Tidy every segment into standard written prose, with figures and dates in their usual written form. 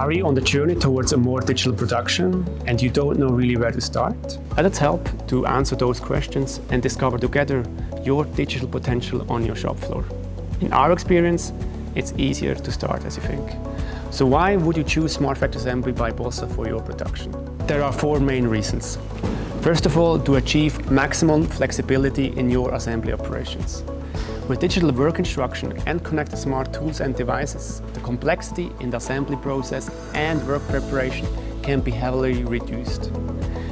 Are you on the journey towards a more digital production and you don't know really where to start? Let us help to answer those questions and discover together your digital potential on your shop floor. In our experience, it's easier to start as you think. So why would you choose Smart Factory Assembly by Bossard for your production? There are 4 main reasons. First of all, to achieve maximum flexibility in your assembly operations. With digital work instruction and connected smart tools and devices, the complexity in the assembly process and work preparation can be heavily reduced.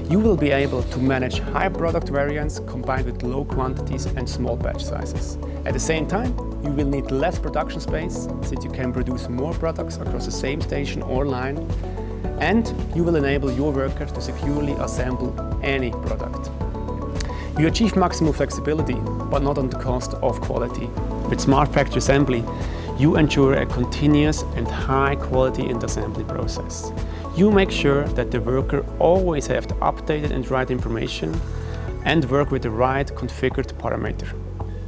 You will be able to manage high product variance combined with low quantities and small batch sizes. At the same time, you will need less production space since you can produce more products across the same station or line, and you will enable your workers to securely assemble any product. You achieve maximum flexibility, but not on the cost of quality. With Smart Factory Assembly, you ensure a continuous and high quality in the assembly process. You make sure that the worker always have the updated and right information and work with the right configured parameter.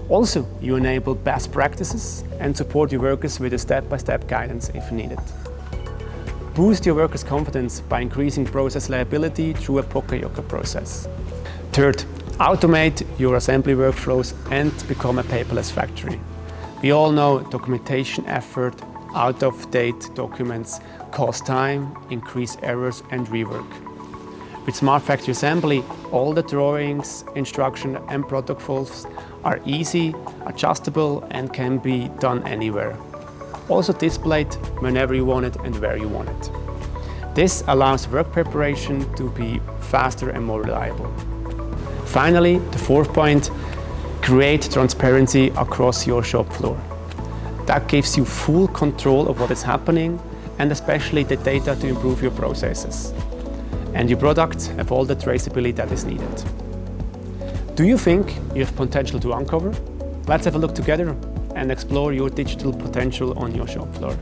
Also, you enable best practices and support your workers with a step-by-step guidance if needed. Boost your workers' confidence by increasing process reliability through a Poka-Yoka process. Third, automate your assembly workflows and become a paperless factory. We all know documentation effort, out-of-date documents cost time, increase errors and rework. With Smart Factory Assembly, all the drawings, instruction and product flows are easy, adjustable and can be done anywhere. Also displayed whenever you want it and where you want it. This allows work preparation to be faster and more reliable. Finally, the 4th point, create transparency across your shop floor. That gives you full control of what is happening and especially the data to improve your processes. And your products have all the traceability that is needed. Do you think you have potential to uncover? Let's have a look together and explore your digital potential on your shop floor.